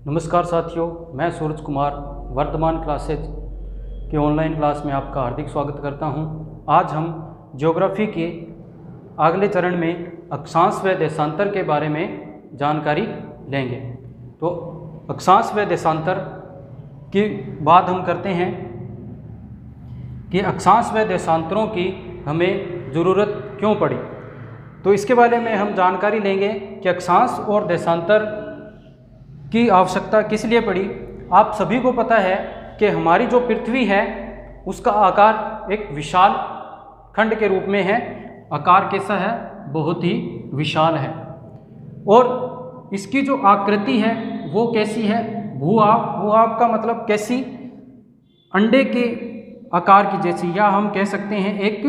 नमस्कार साथियों, मैं सूरज कुमार वर्तमान क्लासेज के ऑनलाइन क्लास में आपका हार्दिक स्वागत करता हूं। आज हम ज्योग्राफी के अगले चरण में अक्षांश व देशांतर के बारे में जानकारी लेंगे। तो अक्षांश व देशांतर की बात हम करते हैं कि अक्षांश व देशांतरों की हमें ज़रूरत क्यों पड़ी। तो इसके बारे में हम जानकारी लेंगे कि अक्षांश और देशांतर की आवश्यकता किस लिए पड़ी। आप सभी को पता है कि हमारी जो पृथ्वी है उसका आकार एक विशाल खंड के रूप में है। आकार कैसा है? बहुत ही विशाल है। और इसकी जो आकृति है वो कैसी है? भू-आब का मतलब कैसी? अंडे के आकार की जैसी, या हम कह सकते हैं एक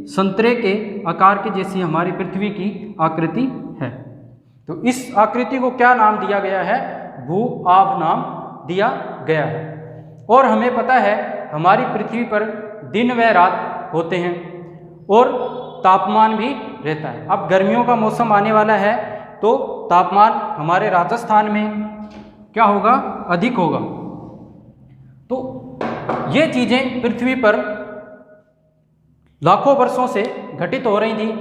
संतरे के आकार की जैसी हमारी पृथ्वी की आकृति है। तो इस आकृति को क्या नाम दिया गया है? भू-आब नाम दिया गया है। और हमें पता है हमारी पृथ्वी पर दिन व रात होते हैं और तापमान भी रहता है। अब गर्मियों का मौसम आने वाला है तो तापमान हमारे राजस्थान में क्या होगा? अधिक होगा। तो ये चीज़ें पृथ्वी पर लाखों वर्षों से घटित हो रही थी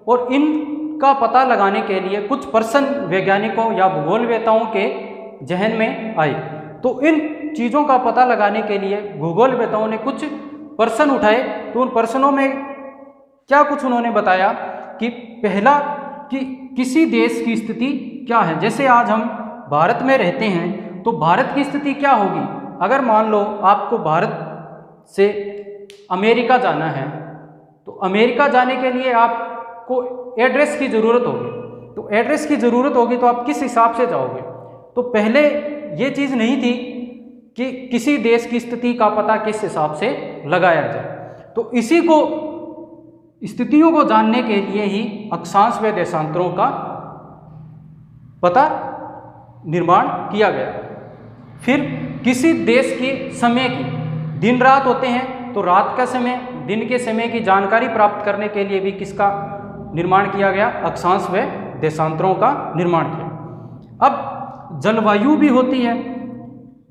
और इनका पता लगाने के लिए कुछ पर्सन वैज्ञानिकों या भूगोलवेताओं के जहन में आए। तो इन चीज़ों का पता लगाने के लिए भूगोलवेताओं ने कुछ पर्सन उठाए। तो उन पर्सनों में क्या कुछ उन्होंने बताया कि पहला कि किसी देश की स्थिति क्या है। जैसे आज हम भारत में रहते हैं तो भारत की स्थिति क्या होगी? अगर मान लो आपको भारत से अमेरिका जाना है तो अमेरिका जाने के लिए आपको एड्रेस की ज़रूरत होगी। तो एड्रेस की ज़रूरत होगी तो आप किस हिसाब से जाओगे? तो पहले ये चीज़ नहीं थी कि किसी देश की स्थिति का पता किस हिसाब से लगाया जाए। तो इसी को स्थितियों को जानने के लिए ही अक्षांश व देशांतरों का पता निर्माण किया गया। फिर किसी देश के समय की, दिन रात होते हैं तो रात का समय, दिन के समय की जानकारी प्राप्त करने के लिए भी किसका निर्माण किया गया? अक्षांश व देशांतरों का निर्माण किया। अब जलवायु भी होती है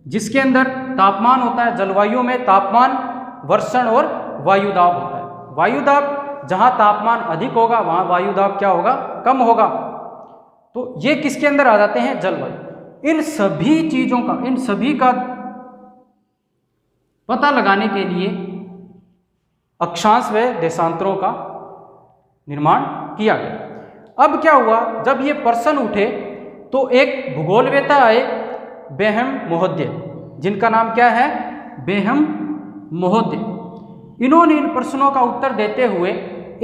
जिसके अंदर तापमान होता है। जलवायु में तापमान, वर्षण और वायुदाब होता है। वायुदाब जहाँ तापमान अधिक होगा वहाँ वायुदाब क्या होगा? कम होगा। तो ये किसके अंदर आ जाते हैं? जलवायु। इन सभी चीज़ों का, इन सभी का पता लगाने के लिए अक्षांश व देशांतरों का निर्माण किया गया। अब क्या हुआ? जब ये पर्सन उठे तो एक भूगोलवेता आए, बेहम महोदय, जिनका नाम क्या है? बेहम महोदय। इन्होंने इन प्रश्नों का उत्तर देते हुए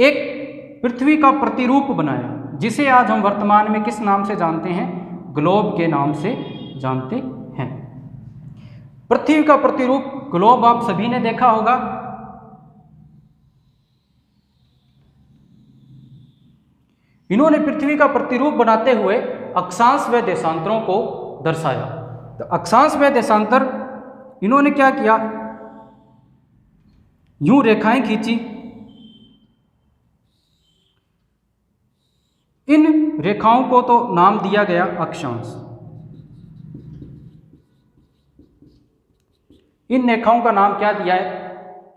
एक पृथ्वी का प्रतिरूप बनाया जिसे आज हम वर्तमान में किस नाम से जानते हैं? ग्लोब के नाम से जानते हैं। पृथ्वी का प्रतिरूप ग्लोब आप सभी ने देखा होगा। इन्होंने पृथ्वी का प्रतिरूप बनाते हुए अक्षांश व देशांतरों को दर्शाया। तो अक्षांश व देशांतर इन्होंने क्या किया? यूं रेखाएं खींची। इन रेखाओं को तो नाम दिया गया अक्षांश। इन रेखाओं का नाम क्या दिया है?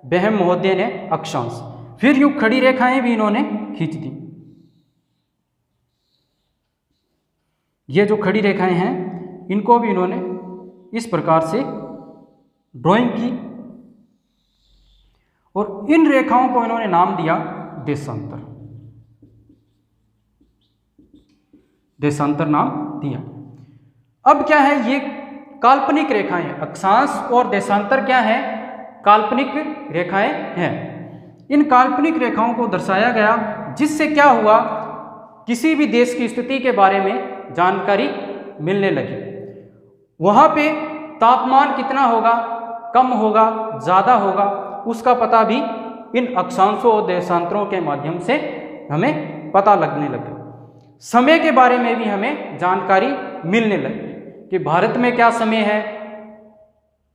बेहम महोदय ने अक्षांश। फिर यूं खड़ी रेखाएं भी इन्होंने खींच दी। ये जो खड़ी रेखाएं हैं इनको भी इन्होंने इस प्रकार से ड्राइंग की और इन रेखाओं को इन्होंने नाम दिया देशांतर। देशांतर नाम दिया। अब क्या है? ये काल्पनिक रेखाएं हैं। अक्षांश और देशांतर क्या है? काल्पनिक रेखाएं हैं। इन काल्पनिक रेखाओं को दर्शाया गया जिससे क्या हुआ? किसी भी देश की स्थिति के बारे में जानकारी मिलने लगी। वहाँ पे तापमान कितना होगा, कम होगा, ज़्यादा होगा, उसका पता भी इन अक्षांशों और देशांतरों के माध्यम से हमें पता लगने लगा। समय के बारे में भी हमें जानकारी मिलने लगी कि भारत में क्या समय है,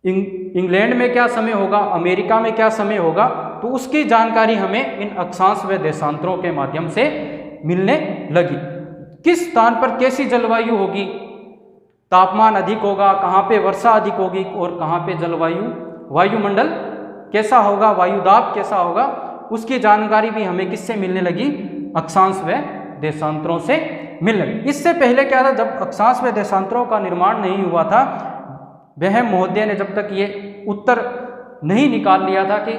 इंग्लैंड में क्या समय होगा, अमेरिका में क्या समय होगा। तो उसकी जानकारी हमें इन अक्षांश व देशांतरों के माध्यम से मिलने लगी। किस स्थान पर कैसी जलवायु होगी, तापमान अधिक होगा, कहाँ पे वर्षा अधिक होगी और कहाँ पे वायुमंडल कैसा होगा, वायुदाब कैसा होगा, उसकी जानकारी भी हमें किससे मिलने लगी, अक्षांश व देशांतरों से मिलने लगी। इससे पहले क्या था, जब अक्षांश व देशांतरों का निर्माण नहीं हुआ था, वह महोदय ने जब तक ये उत्तर नहीं निकाल लिया था कि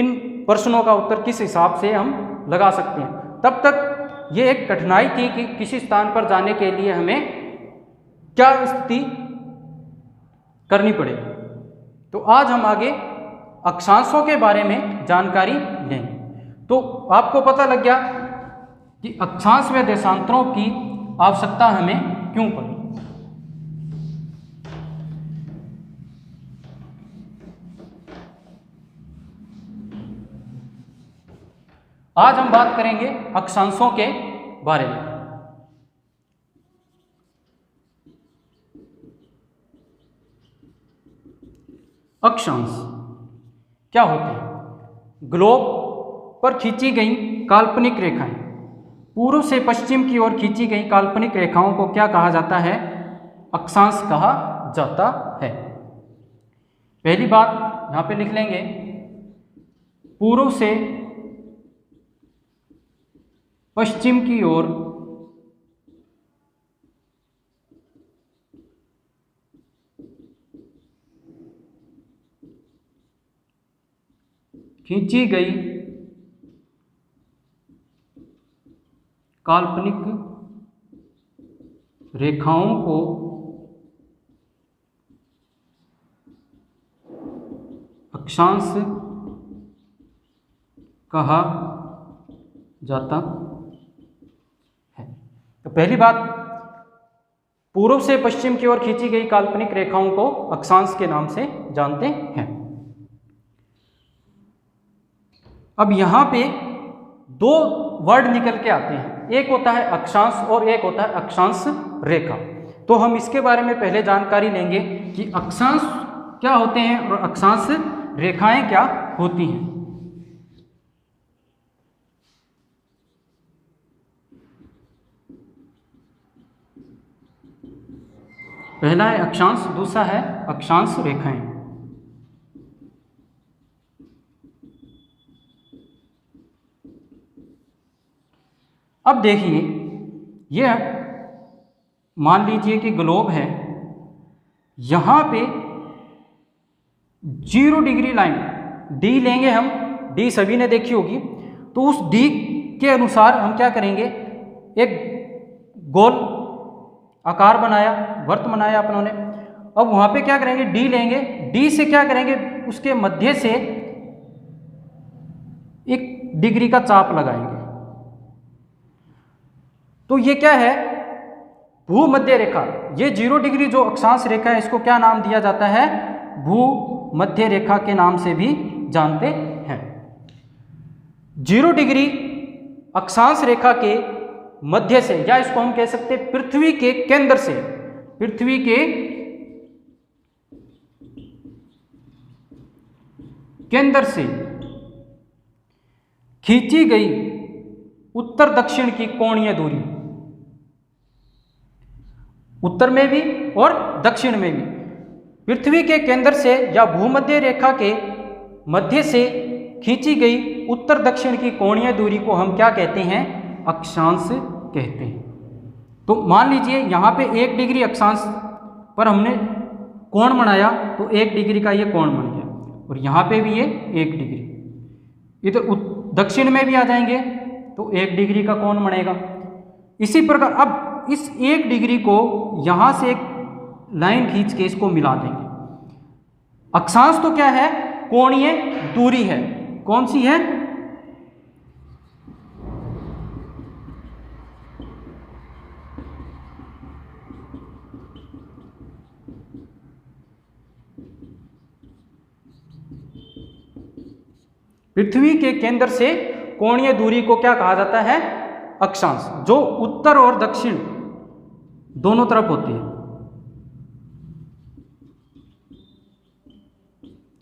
इन प्रश्नों का उत्तर किस हिसाब से हम लगा सकते हैं, तब तक ये एक कठिनाई थी कि किसी स्थान पर जाने के लिए हमें क्या स्थिति करनी पड़ेगी। तो आज हम आगे अक्षांशों के बारे में जानकारी लेंगे। तो आपको पता लग गया कि अक्षांश व देशांतरों की आवश्यकता हमें क्यों पड़ी। आज हम बात करेंगे अक्षांशों के बारे में। अक्षांश क्या होते हैं? ग्लोब पर खींची गई काल्पनिक रेखाएं, पूर्व से पश्चिम की ओर खींची गई काल्पनिक रेखाओं को क्या कहा जाता है? अक्षांश कहा जाता है। पहली बात यहां पे लिख लेंगे, पूर्व से पश्चिम की ओर खींची गई काल्पनिक रेखाओं को अक्षांश कहा जाता है। तो पहली बात, पूर्व से पश्चिम की ओर खींची गई काल्पनिक रेखाओं को अक्षांश के नाम से जानते हैं। अब यहां पे दो वर्ड निकल के आते हैं, एक होता है अक्षांश और एक होता है अक्षांश रेखा। तो हम इसके बारे में पहले जानकारी लेंगे कि अक्षांश क्या होते हैं और अक्षांश रेखाएं क्या होती हैं। पहला है अक्षांश, दूसरा है अक्षांश रेखाएं। अब देखिए, यह मान लीजिए कि ग्लोब है, यहां पे 0 डिग्री लाइन डी लेंगे हम, डी सभी ने देखी होगी। तो उस डी के अनुसार हम क्या करेंगे, एक गोल आकार बनाया, वर्त बनाया अपनों ने। अब वहां पे क्या करेंगे, डी लेंगे, डी से क्या करेंगे, उसके मध्य से एक डिग्री का चाप लगाएंगे। तो ये क्या है, भूमध्य रेखा। ये 0 डिग्री जो अक्षांश रेखा है, इसको क्या नाम दिया जाता है? भूमध्य रेखा के नाम से भी जानते हैं। 0 डिग्री अक्षांश रेखा के मध्य से, या इसको हम कह सकते हैं पृथ्वी के केंद्र से, पृथ्वी के केंद्र से खींची गई उत्तर दक्षिण की कोणीय दूरी, उत्तर में भी और दक्षिण में भी, पृथ्वी के केंद्र से या भूमध्य रेखा के मध्य से खींची गई उत्तर दक्षिण की कोणीय दूरी को हम क्या कहते हैं? अक्षांश कहते हैं। तो मान लीजिए यहाँ पे 1 डिग्री अक्षांश पर हमने कोण बनाया, तो 1 डिग्री का ये कोण बन गया, और यहाँ पे भी ये 1 डिग्री, इधर दक्षिण में भी आ जाएंगे तो 1 डिग्री का कोण बनेगा। इसी प्रकार अब इस 1 डिग्री को यहाँ से एक लाइन खींच के इसको मिला देंगे। अक्षांश तो क्या है? कोणीय दूरी है। कौन सी है? पृथ्वी के केंद्र से कोणीय दूरी को क्या कहा जाता है? अक्षांश, जो उत्तर और दक्षिण दोनों तरफ होती है,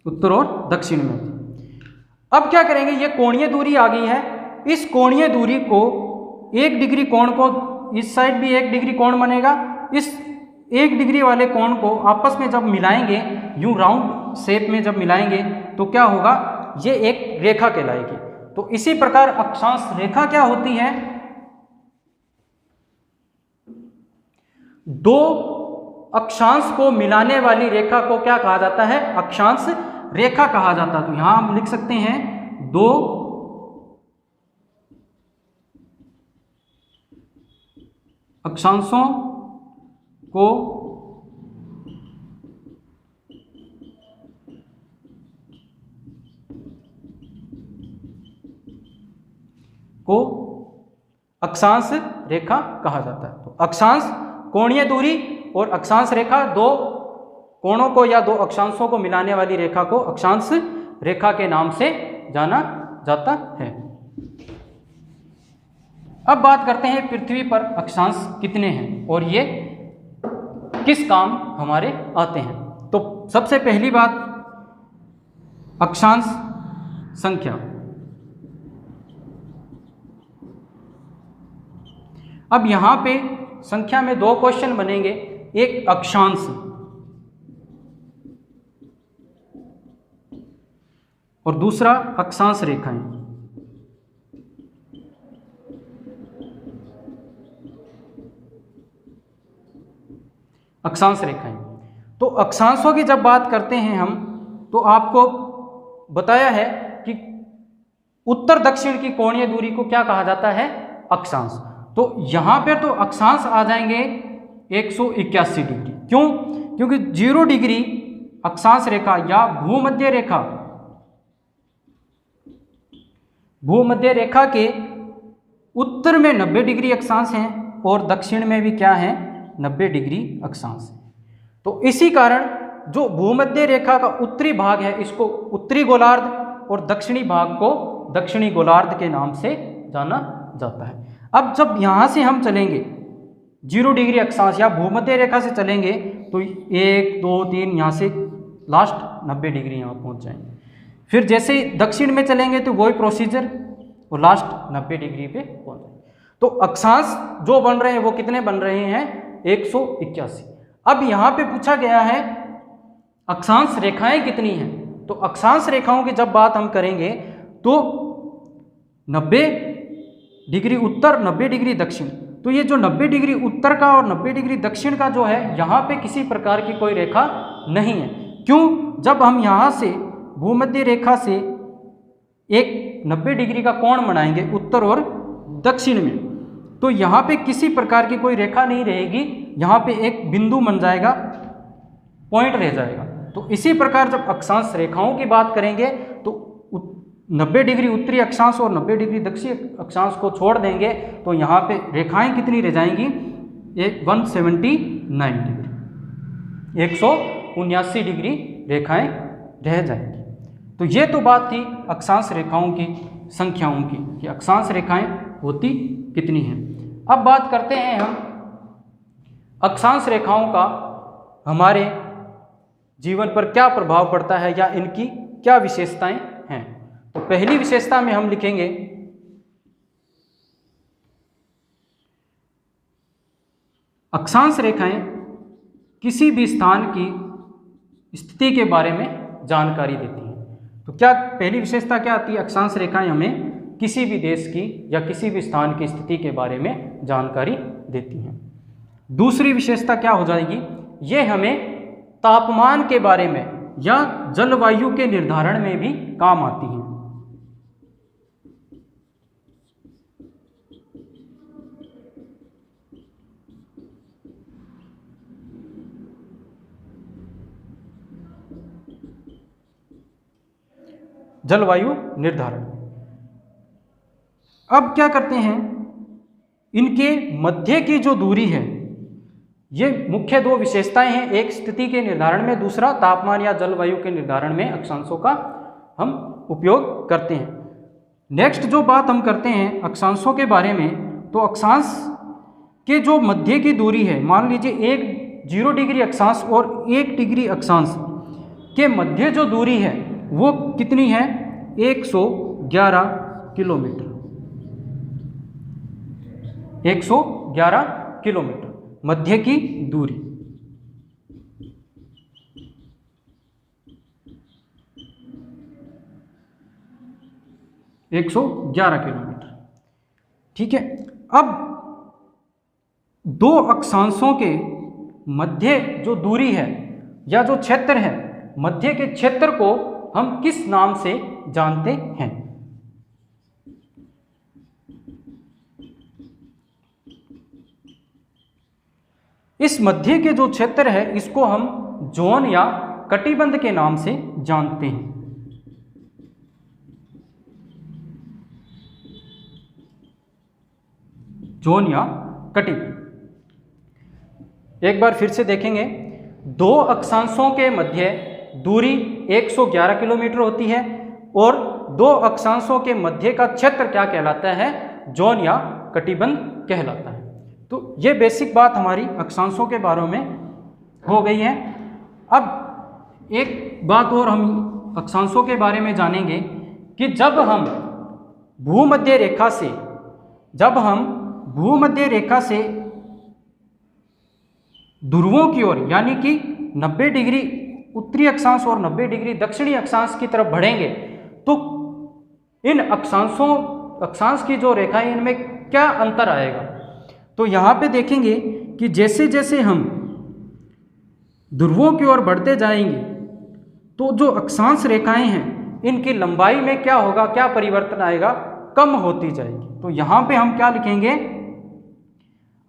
उत्तर और दक्षिण में। अब क्या करेंगे, ये कोणीय दूरी आ गई है, इस कोणीय दूरी को 1 डिग्री कोण को, इस साइड भी 1 डिग्री कोण बनेगा, इस 1 डिग्री वाले कोण को आपस में जब मिलाएंगे, यूं राउंड शेप में जब मिलाएंगे तो क्या होगा, ये एक रेखा कहलाएगी। तो इसी प्रकार अक्षांश रेखा क्या होती है, दो अक्षांश को मिलाने वाली रेखा को क्या कहा जाता है, अक्षांश रेखा कहा जाता है। तो यहां हम लिख सकते हैं दो अक्षांशों को अक्षांश रेखा कहा जाता है। तो अक्षांश कोणीय दूरी और अक्षांश रेखा दो कोणों को या दो अक्षांशों को मिलाने वाली रेखा को अक्षांश रेखा के नाम से जाना जाता है। अब बात करते हैं पृथ्वी पर अक्षांश कितने हैं और ये किस काम हमारे आते हैं। तो सबसे पहली बात, अक्षांश संख्या। अब यहां पे संख्या में दो क्वेश्चन बनेंगे, एक अक्षांश और दूसरा अक्षांश रेखाएं। अक्षांश रेखाएं, तो अक्षांशों की जब बात करते हैं हम, तो आपको बताया है कि उत्तर दक्षिण की कोणीय दूरी को क्या कहा जाता है, अक्षांश। तो यहां पर तो अक्षांश आ जाएंगे 181 डिग्री। क्यों? क्योंकि 0 डिग्री अक्षांश रेखा या भूमध्य रेखा, भूमध्य रेखा के उत्तर में 90 डिग्री अक्षांश हैं और दक्षिण में भी क्या है, 90 डिग्री अक्षांश है। तो इसी कारण जो भूमध्य रेखा का उत्तरी भाग है इसको उत्तरी गोलार्ध और दक्षिणी भाग को दक्षिणी गोलार्ध के नाम से जाना जाता है। अब जब यहाँ से हम चलेंगे 0 डिग्री अक्षांश या भूमध्य रेखा से चलेंगे तो 1 2 3 यहाँ से लास्ट 90 डिग्री यहाँ पहुँच जाएंगे। फिर जैसे दक्षिण में चलेंगे तो वही प्रोसीजर और लास्ट 90 डिग्री पे पहुँच जाएंगे। तो अक्षांश जो बन रहे हैं वो कितने बन रहे हैं, 181। अब यहाँ पे पूछा गया है अक्षांश रेखाएं कितनी हैं। तो अक्षांश रेखाओं की जब बात हम करेंगे तो 90 डिग्री उत्तर 90 डिग्री दक्षिण। तो ये जो 90 डिग्री उत्तर का और 90 डिग्री दक्षिण का जो है, यहाँ पे किसी प्रकार की कोई रेखा नहीं है। क्यों? जब हम यहाँ से भूमध्य रेखा से एक 90 डिग्री का कोण बनाएंगे उत्तर और दक्षिण में, तो यहाँ पे किसी प्रकार की कोई रेखा नहीं रहेगी, यहाँ पे एक बिंदु बन जाएगा, पॉइंट रह जाएगा। तो इसी प्रकार जब अक्षांश रेखाओं की बात करेंगे तो 90 डिग्री उत्तरी अक्षांश और 90 डिग्री दक्षिणी अक्षांश को छोड़ देंगे तो यहाँ पे रेखाएं कितनी रह जाएंगी, 179 डिग्री, 179 डिग्री रेखाएं रह जाएंगी। तो ये तो बात थी अक्षांश रेखाओं की संख्याओं की कि अक्षांश रेखाएं होती कितनी हैं। अब बात करते हैं हम अक्षांश रेखाओं का हमारे जीवन पर क्या प्रभाव पड़ता है या इनकी क्या विशेषताएं हैं। तो पहली विशेषता में हम लिखेंगे अक्षांश रेखाएं किसी भी स्थान की स्थिति के बारे में जानकारी देती हैं। तो क्या पहली विशेषता क्या आती है, अक्षांश रेखाएं हमें किसी भी देश की या किसी भी स्थान की स्थिति के बारे में जानकारी देती हैं। दूसरी विशेषता क्या हो जाएगी, ये हमें तापमान के बारे में या जलवायु के निर्धारण में भी काम आती हैं। जलवायु निर्धारण। अब क्या करते हैं, इनके मध्य की जो दूरी है, ये मुख्य दो विशेषताएं हैं, एक स्थिति के निर्धारण में, दूसरा तापमान या जलवायु के निर्धारण में अक्षांशों का हम उपयोग करते हैं। नेक्स्ट जो बात हम करते हैं अक्षांशों के बारे में, तो अक्षांश के जो मध्य की दूरी है, मान लीजिए एक 0 डिग्री अक्षांश और 1 डिग्री अक्षांश के मध्य जो दूरी है वो कितनी है, 111 किलोमीटर। 111 किलोमीटर मध्य की दूरी। 111 किलोमीटर। ठीक है, अब दो अक्षांशों के मध्य जो दूरी है या जो क्षेत्र है, मध्य के क्षेत्र को हम किस नाम से जानते हैं? इस मध्य के जो क्षेत्र है इसको हम जोन या कटिबंध के नाम से जानते हैं। जोन या कटिबंध। एक बार फिर से देखेंगे, दो अक्षांशों के मध्य दूरी 111 किलोमीटर होती है और दो अक्षांशों के मध्य का क्षेत्र क्या कहलाता है? जोन या कटिबंध कहलाता है। तो ये बेसिक बात हमारी अक्षांशों के बारे में हो गई है। अब एक बात और हम अक्षांशों के बारे में जानेंगे कि जब हम भूमध्य रेखा से ध्रुवों की ओर यानी कि 90 डिग्री उत्तरी अक्षांश और 90 डिग्री दक्षिणी अक्षांश की तरफ बढ़ेंगे तो इन अक्षांश की जो रेखाएं इनमें क्या अंतर आएगा? तो यहाँ पे देखेंगे कि जैसे जैसे हम ध्रुवों की ओर बढ़ते जाएंगे तो जो अक्षांश रेखाएं हैं इनकी लंबाई में क्या होगा, क्या परिवर्तन आएगा? कम होती जाएगी। तो यहाँ पे हम क्या लिखेंगे?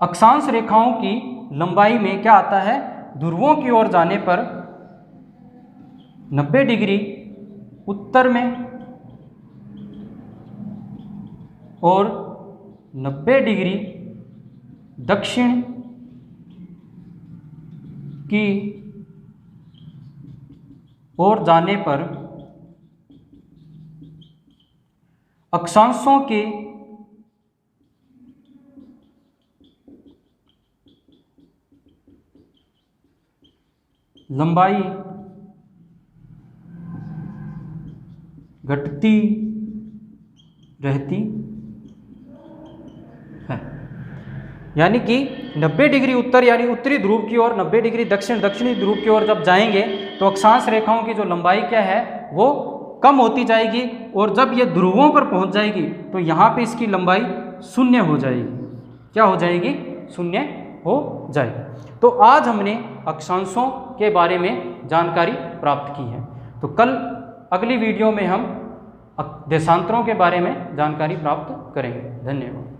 अक्षांश रेखाओं की लंबाई में क्या आता है? ध्रुवों की ओर जाने पर 90 डिग्री उत्तर में और 90 डिग्री दक्षिण की ओर जाने पर अक्षांशों के लंबाई घटती रहती है। यानी कि 90 डिग्री उत्तर यानी उत्तरी ध्रुव की ओर, 90 डिग्री दक्षिणी ध्रुव की ओर जब जाएंगे तो अक्षांश रेखाओं की जो लंबाई क्या है वो कम होती जाएगी और जब ये ध्रुवों पर पहुंच जाएगी तो यहाँ पे इसकी लंबाई शून्य हो जाएगी। क्या हो जाएगी? शून्य हो जाएगी। तो आज हमने अक्षांशों के बारे में जानकारी प्राप्त की है। तो कल अगली वीडियो में हम देशांतरों के बारे में जानकारी प्राप्त करेंगे। धन्यवाद।